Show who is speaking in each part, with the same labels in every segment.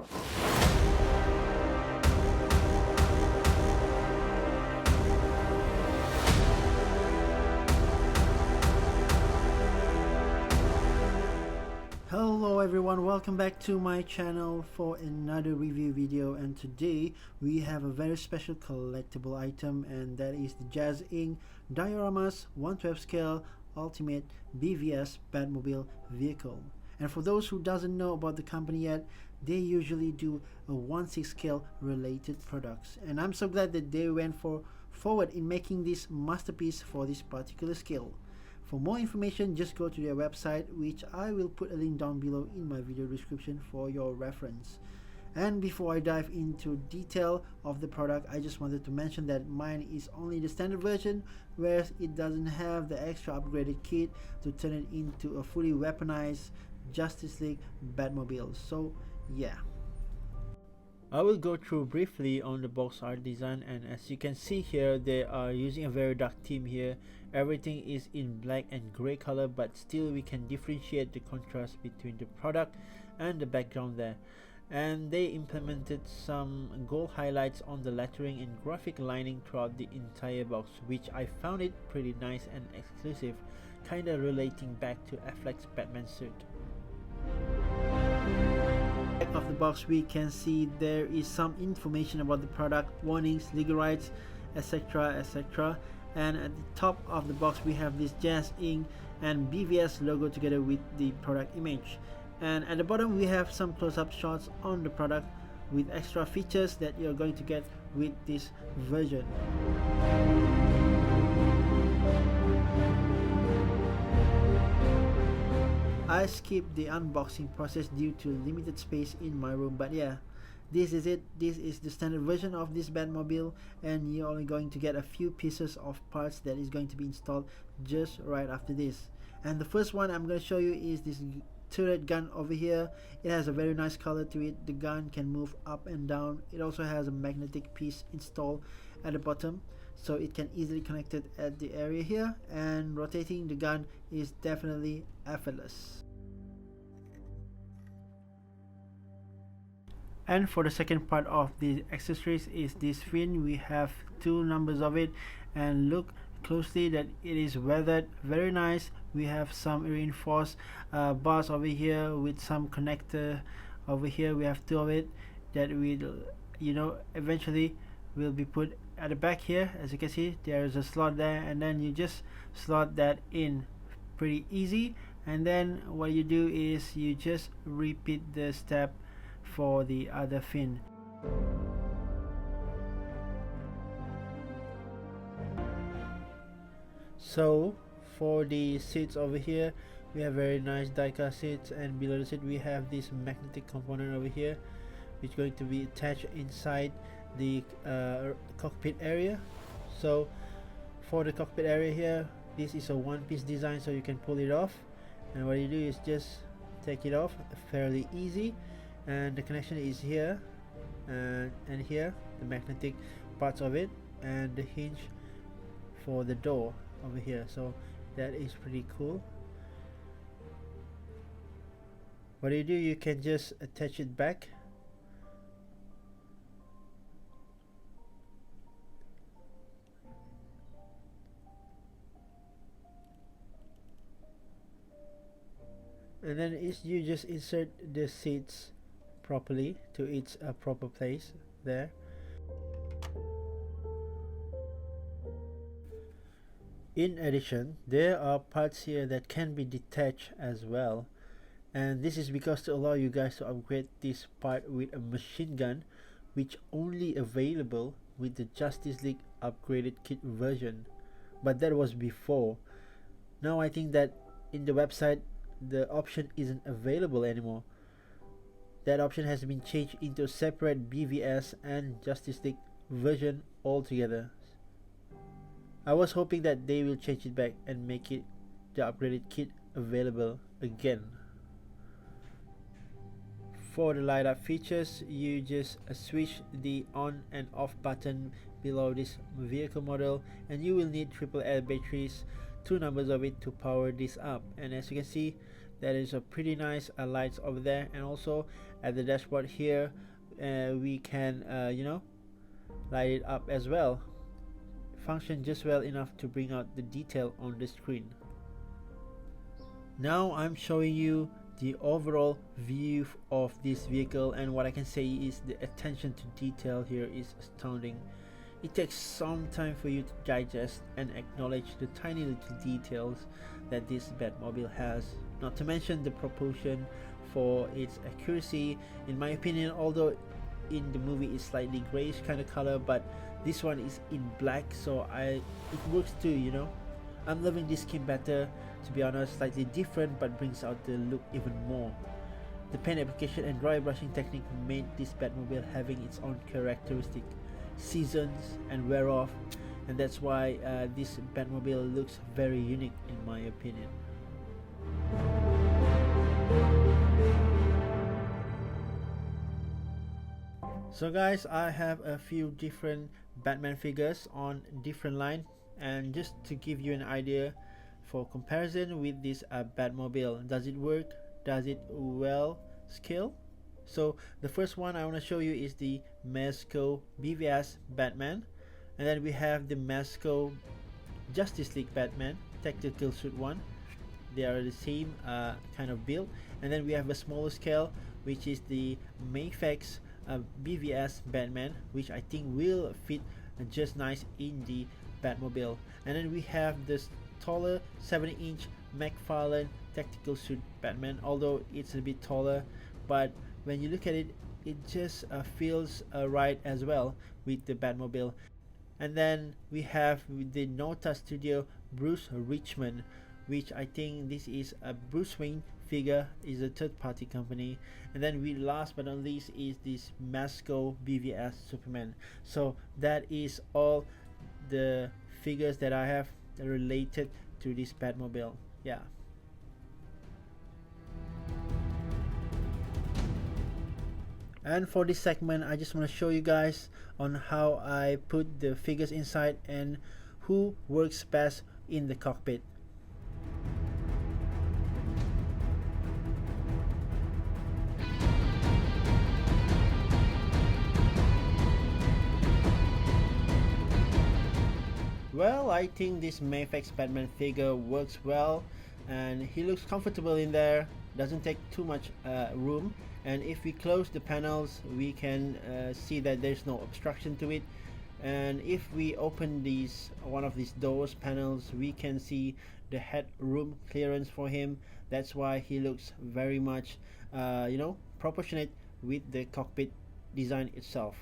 Speaker 1: Hello everyone, welcome back to my channel for another review video, and today we have a very special collectible item, and that is the Jazzinc Dioramas 1/12 scale ultimate BVS Batmobile vehicle. And for those who doesn't know about the company yet, they usually do a 1/6 scale related products, and I'm so glad that they went forward in making this masterpiece for this particular scale. For more information, just go to their website, which I will put a link down below in my video description for your reference. And before I dive into detail of the product, I just wanted to mention that mine is only the standard version, whereas it doesn't have the extra upgraded kit to turn it into a fully weaponized Justice League Batmobile. So yeah, I will go through briefly on the box art design, and as you can see here, they are using a very dark theme here. Everything is in black and gray color, but still we can differentiate the contrast between the product and the background there. And they implemented some gold highlights on the lettering and graphic lining throughout the entire box, which I found it pretty nice and exclusive, kinda relating back to Affleck's Batman suit. Of the box, we can see there is some information about the product, warnings, legal rights, etc, etc. And at the top of the box we have this Jazzinc and BVS logo together with the product image. And at the bottom we have some close-up shots on the product with extra features that you're going to get with this version. I skipped the unboxing process due to limited space in my room, but yeah, this is it. This is the standard version of this Batmobile, and you're only going to get a few pieces of parts that is going to be installed just right after this. And the first one I'm going to show you is this turret gun over here. It has a very nice color to it. The gun can move up and down. It also has a magnetic piece installed at the bottom, so it can easily connect it at the area here, and rotating the gun is definitely effortless. And for the second part of the accessories is this fin. We have two numbers of it, and look closely that it is weathered, very nice. We have some reinforced bars over here with some connector over here. We have two of it that will, eventually will be put at the back here. As you can see, there is a slot there, and then you just slot that in pretty easy. And then what you do is you just repeat the step for the other fin. So for the seats over here, we have very nice die-cast seats, and below the seat we have this magnetic component over here, which is going to be attached inside the cockpit area. So for the cockpit area here, this is a one-piece design, so you can pull it off, and what you do is just take it off, fairly easy. And the connection is here, and here the magnetic parts of it, and the hinge for the door over here. So that is pretty cool. What you do, you can just attach it back, and then you just insert the seats properly to its proper place there. In addition, there are parts here that can be detached as well, and this is because to allow you guys to upgrade this part with a machine gun, which only available with the Justice League upgraded kit version, but that was before. Now I think that in the website the option isn't available anymore. That option has been changed into a separate BVS and Justice League version altogether. I was hoping that they will change it back and make it the upgraded kit available again. For the light up features, you just switch the on and off button below this vehicle model, and you will need AAA batteries, two numbers of it, to power this up. And as you can see, That is a pretty nice lights over there, and also at the dashboard here, we can light it up as well. Function just well enough to bring out the detail on the screen. Now I'm showing you the overall view of this vehicle, and what I can say is the attention to detail here is astounding. It takes some time for you to digest and acknowledge the tiny little details that this Batmobile has, not to mention the proportion for its accuracy. In my opinion, although in the movie it's slightly grayish kind of color, but this one is in black, so it works too, you know. I'm loving this skin better, to be honest. Slightly different, but brings out the look even more. The paint application and dry brushing technique made this Batmobile having its own characteristic seasons and wear off, and that's why this Batmobile looks very unique in my opinion. So guys, I have a few different Batman figures on different line, and just to give you an idea for comparison with this Batmobile, does it work? Does it well scale? So the first one I want to show you is the Mezco BVS Batman, and then we have the Mezco Justice League Batman tactical suit one. They are the same kind of build, and then we have a smaller scale, which is the Mayfex BVS Batman, which I think will fit just nice in the Batmobile. And then we have this taller 70-inch McFarlane tactical suit Batman, although it's a bit taller, but when you look at it, it just feels right as well with the Batmobile. And then we have the Nota Studio Bruce Richmond, which I think this is a Bruce Wayne figure, is a third-party company. And then we last but not least is this Mezco BVS Superman. So that is all the figures that I have related to this Batmobile. Yeah. And for this segment, I just want to show you guys on how I put the figures inside and who works best in the cockpit. Well, I think this Mayfex Batman figure works well, and he looks comfortable in there, doesn't take too much room, and if we close the panels we can see that there's no obstruction to it. And if we open one of these doors panels, we can see the headroom clearance for him. That's why he looks very much proportionate with the cockpit design itself.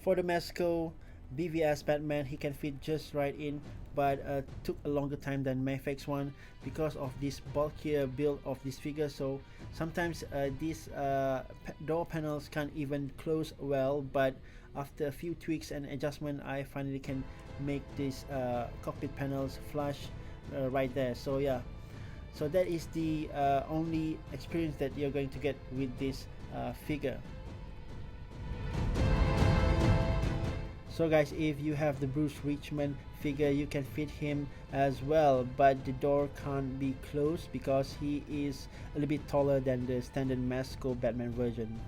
Speaker 1: For the Mezco BVS Batman, he can fit just right in, but took a longer time than Mayfex one because of this bulkier build of this figure. So sometimes these door panels can't even close well, but after a few tweaks and adjustment, I finally can make these cockpit panels flush right there. So yeah, so that is the only experience that you're going to get with this figure. So guys, if you have the Bruce Richmond figure, you can fit him as well, but the door can't be closed because he is a little bit taller than the standard Mezco Batman version.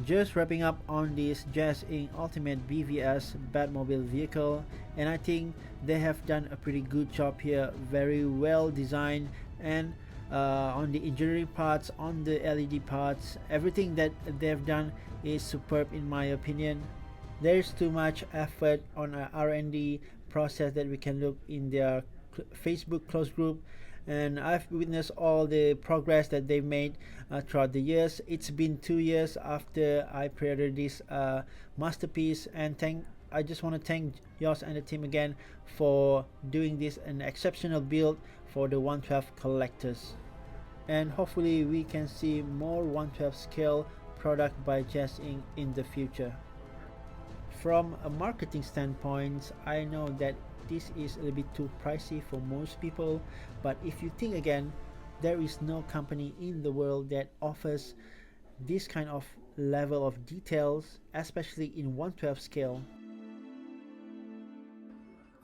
Speaker 1: Just wrapping up on this Jazzinc Ultimate BVS Batmobile vehicle, and I think they have done a pretty good job here, very well designed, and on the engineering parts, on the LED parts, everything that they've done is superb in my opinion. There's too much effort on a R&D process that we can look in their Facebook close group, and I've witnessed all the progress that they've made throughout the years. It's been 2 years after I pre-ordered this masterpiece, and I just want to thank Jos and the team again for doing this an exceptional build for the 1/12 collectors. And hopefully we can see more 1/12 scale product by Jazzinc in the future. From a marketing standpoint, I know that this is a little bit too pricey for most people, but if you think again, there is no company in the world that offers this kind of level of details, especially in 1/12 scale.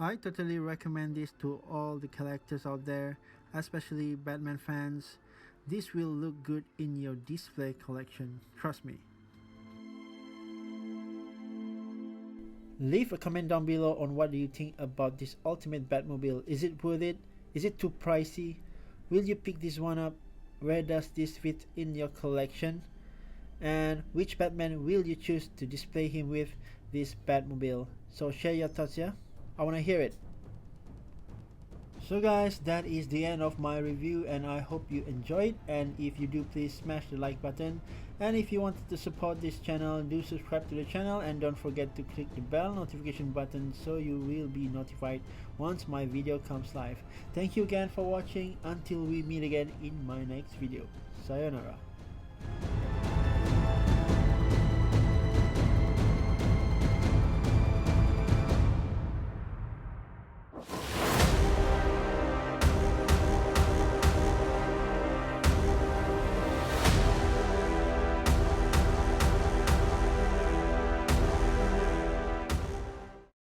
Speaker 1: I totally recommend this to all the collectors out there, especially Batman fans. This will look good in your display collection, trust me. Leave a comment down below on what do you think about this ultimate Batmobile. Is it worth it? Is it too pricey? Will you pick this one up? Where does this fit in your collection? And which Batman will you choose to display him with this Batmobile? So share your thoughts, yeah? I wanna hear it. So guys, that is the end of my review and I hope you enjoyed, and if you do, please smash the like button, and if you wanted to support this channel, do subscribe to the channel and don't forget to click the bell notification button so you will be notified once my video comes live. Thank you again for watching. Until we meet again in my next video. Sayonara.